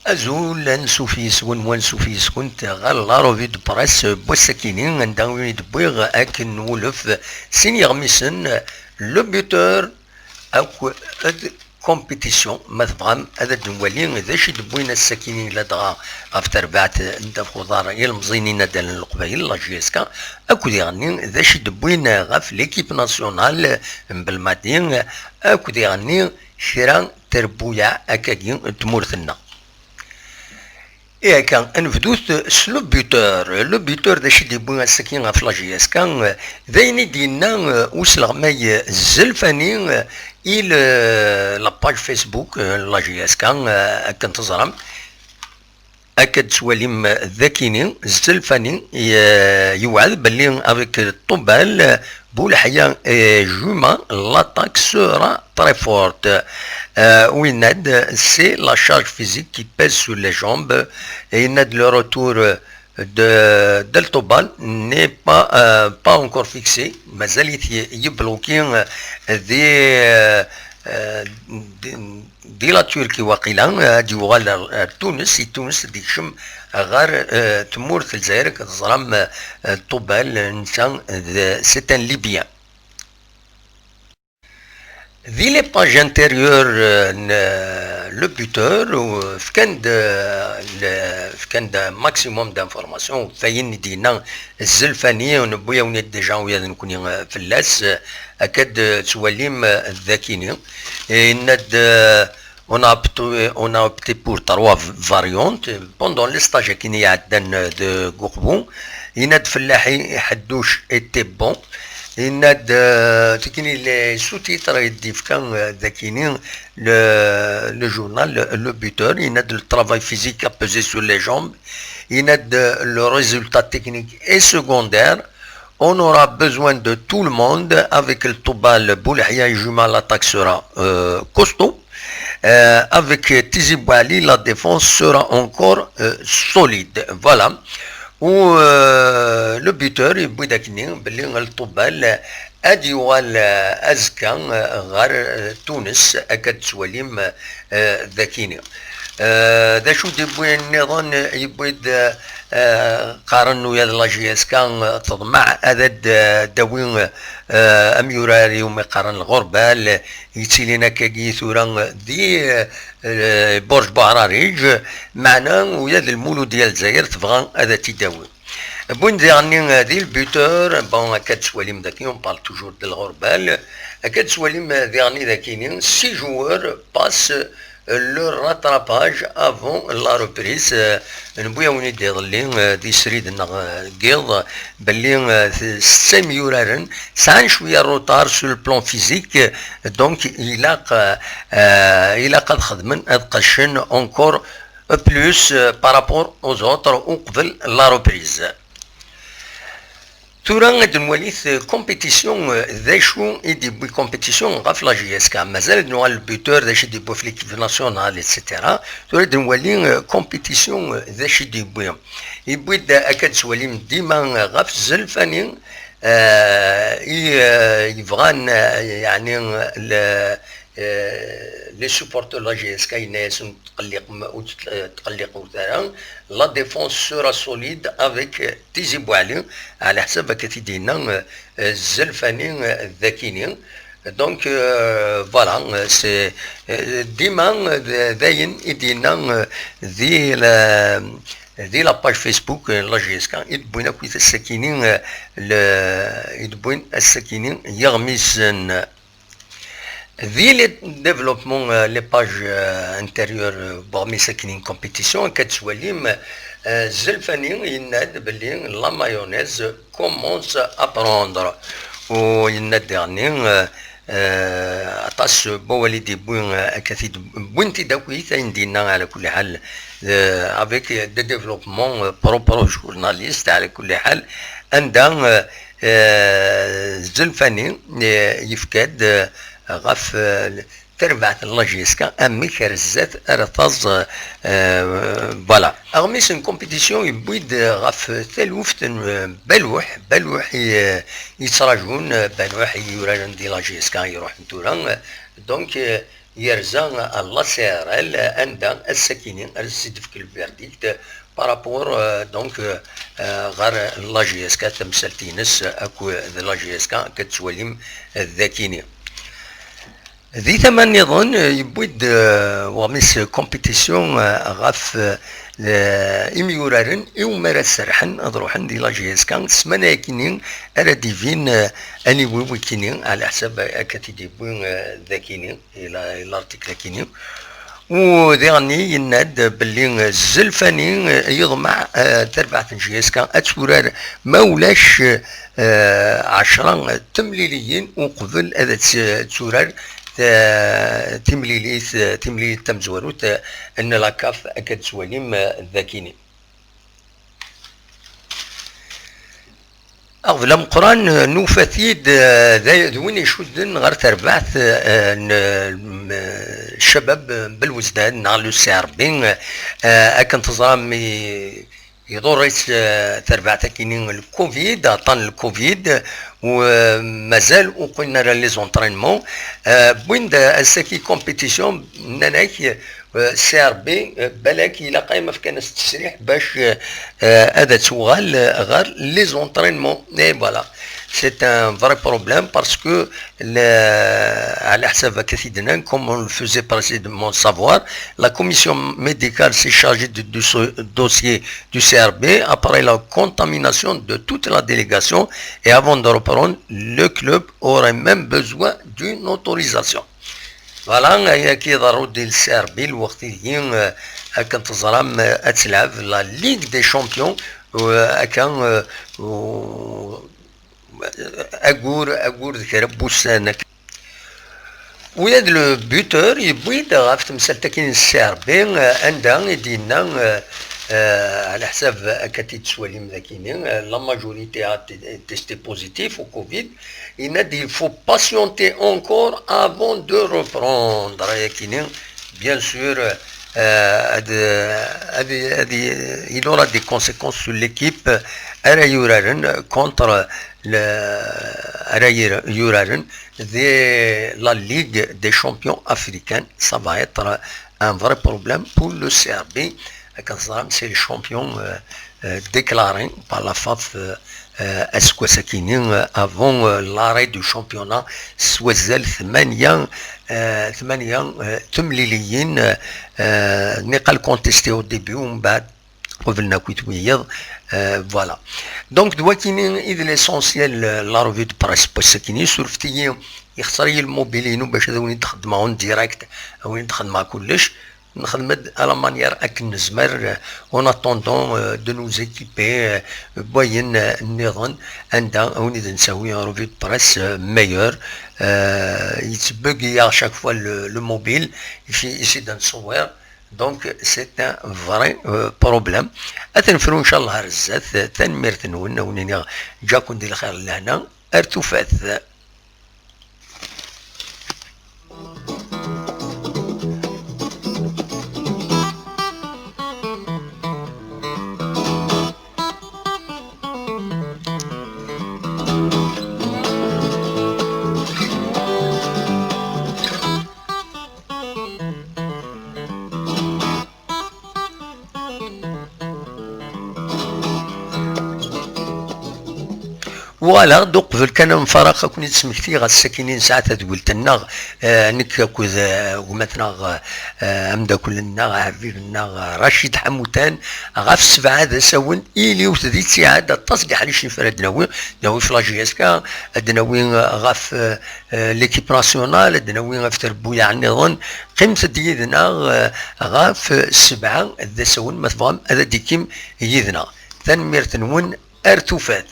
أزول نسوفيس ونسوفيس كنت غال لا روفي دو بريس بوسكينين نداوي دبويغ أكن ولف سينيغ ميسن لو بيوتور أو كومبيتيسيون مثلا هذا نولي ذا شي دبوينا السكينين لدغا افتر بعت انت خضار يلمزينين دال القبائل لا جيسكا اكو يعني ذا شي دبوينا غاف ليكيب ناسيونال بالمادين اكو يعني شيران تربويا اكاكين تمورثنا إيه كان انفدوث لو بيوتور ذا شي دبوينا السكين غاف لا جيسكا ذايني دينا وسلغ ماي الزلفاني إلى لا باج فيسبوك لا جي اس كان كنت تزرم أكد سواليم ذاكيني الزلفاني يوعد باللي افيك الطبال بولحيا جوما لاطاك سورا تري فورت ويناد سي لا شارج فيزيك كي بيز سور لي جومب يناد لو روتور de l'Tobal n'est pas encore fixé, mais il bloqué دي لا تركي واقيلا ديوغال تونس ديكشم غار تمورث الجزائر كتزرم الطبال نتا سيتان ليبيان ذي لي باج انتيريور لو بوتور فكان ماكسيموم دانفورماسيون فاين دينا الزلفانيه ونبويا ونيت ديجا ويا نكوني فلاس اكاد تواليم الذاكيني ند on a opté pour trois variantes pendant le stage كي عدنا de Gourbon يناد فلاحي حدوش était bon يناد تكني لي سوتيتر يدي كان ذاكيني le journal le buteur يناد le travail physique à peser sur les jambes يناد le résultat technique et secondaire. On aura besoin de tout le monde avec le Toubal Boulahia et Juma, l'attaque sera costaud. Avec Tizi Bouali, la défense sera encore solide. Voilà. Où le buteur, Boudakini, le Toubal, أديوال أزكان غار تونس أكد سواليم ذاكيني ذا شو ديبوي النظام يبويد قارن ويا لا جي اس كان تضمع أذد داوين أميوراري ومقارن الغربال يتسيلينا كاكي ثوران دي برج بعراريج معنا ويا المولو ديال الجزائر تبغى هذا تيداوي بون ديرني دي البوتور بون أكاد سواليم ذاكي اون بارل توجور ديال الغربال أكاد سواليم ديرني ذاكينين 6 joueurs باس le rattrapage avant la reprise نبويا وني ديضلين دي سريد نغيض باللي 6 ميورارن سان شويه روتار سو البلان فيزيك دونك إلا قد خدمن قشن encore plus par rapport aux autres وقبل la reprise. تورا غادي نوليث كومبيتيسيون ذا شو يديبوي كومبيتيسيون غاف لا جي اس كا مازال نوال البوتور ذا شي ديبو في ليكيب ناسيونال ايتترا تورا غادي نولي كومبيتيسيون ذا شي ديبوي يبوي اكاد سواليم ديما غاف الزلفاني يبغان يعني لي سوبورتور لا جي اس كا يناس تقلق وثارا لا ديفونس سورا سوليد افيك تيزي بوعلي على حسب كتيدينا الزلفاني الذاكيني دونك فوالا سي ديما داين يدينا دي لا باج فيسبوك لا جي اس كا يدبوين كويت السكينين يدبوين السكينين يغميسن ذي لي ديفلوبمون لي باج انتيريور بغمي ساكنين كومبيتيسيون كتسواليم الزلفاني يناد بلي لا مايونيز كومونس ابروندر ويناد ديرني عطاس بوالدي بوين كثير بوينتي داكوي ثاين على كل حال افيك دي ديفلوبمون بروبرو جورناليست على كل حال عندها الزلفاني يفكاد غاف تربعت اللاجيسكا امي كرزات ارتاز فوالا اغميس ان كومبيتيسيون يبويد غاف ثلوفت بلوح يتراجون بلوح يوراجن دي لاجيسكا يروح نتورا دونك يرزا الله سيرال عند السكينين السيدفك الفيرديكت بارابور دونك غير لا جي اس كا تمثلتينس اكو لا جي اس كا كتوليم الذاكيني ذي ثمان يظن يبود ومس كومبيتيسيون غاف إميورارن إومارا سرحن أضروحن دي لا جي اس كان سمانا كينين أرا ديفين أني وي كينين على حسب أكاتي دي بوين ذا كينين إلى الارتيكل كينين وديغني يناد باللي الزلفاني يضمع تربعة جي اس كان أتورار مولاش 10 تمليليين وقبل هذا تورار تمليلي تمزوروت ان لاكاف اكد سواليم الذاكيني أغلب القرآن نوفثيد ذوين يشودن غير تربعث الشباب بالوزدان نعلو السعر بين أكن تظام يدور رئيس تربعث كينين الكوفيد عطان الكوفيد ومازال وقلنا لي زونطرينمون بوين الساكي كومبيتيسيون ناناك سي ار بي بالك الى قايمه في كان التسريح باش هذا توغال غير لي زونطرينمون اي فوالا سي ان فري بروبليم باسكو على حسب كثيرا كوم اون فوزي بريسيدمون سافوار لا كوميسيون ميديكال سي شارجي دو دوسيي دو سي ار بي après la contamination de toute la délégation et avant de reprendre le club aurait même besoin d'une autorisation. فوالا هي كيضرو ديال السيربي الوقتيين هكا تزرام تلعب لا ليغ دي شامبيون وهكا اقور ذكر بوسانك وياد لو بوتور يبويد غاف تمثال كاين السيربي عندها يدينا على حساب كتي تسواليم ذاكينين لا ماجوريتي ا تيستي بوزيتيف au Covid il faut patienter encore avant de reprendre كاينين bien sûr il aura des conséquences sur l'équipe أرا يورارن contre أرا يورارن la Ligue des champions africains ça va être un vrai problème pour le CRB. C'est les champions déclarés par la FAF Esquasakinin avant l'arrêt du championnat سوازل 8 تمليليين نقل كونتيستي au début ومن بعد قبلنا كويت ويض فوالا دونك دواكينين إذ ليسونسيال لا روفي دو بريس بوساكيني سورفتي يخسر الموبيلين باش ذوني تخدم معاهم ديريكت او نخدم مع كلش نخدم على مانيير اكن نزمر اون اتوندون دو نو زيكيبي بوين النظام عندها وني نسوي روفي دو بريس ميور يتبقي شاك فوا لو موبيل يجي نصور دونك سي ان فري بروبليم اتنفرو ان شاء الله رزات تنميرت نون ونيني جاكون ديال الخير لهنا ارتفات فوالا دوك قبل كان مفارقه كوني تسمكتي غا الساكنين ساعات تقولت لنا نك كوز ومثلا امدا كلنا حبيبنا رشيد حموتان غا في 7 ساون الي وثدي ساعات تصدح على شي فرد ناوي في لا جي اس كا دناوي غا في ليكيب ناسيونال دناوي غا في تربويا عن نظن قيمه ديالنا غا في 7 ساون مثلا هذا ديكيم يدنا تنمير تنون ارتفات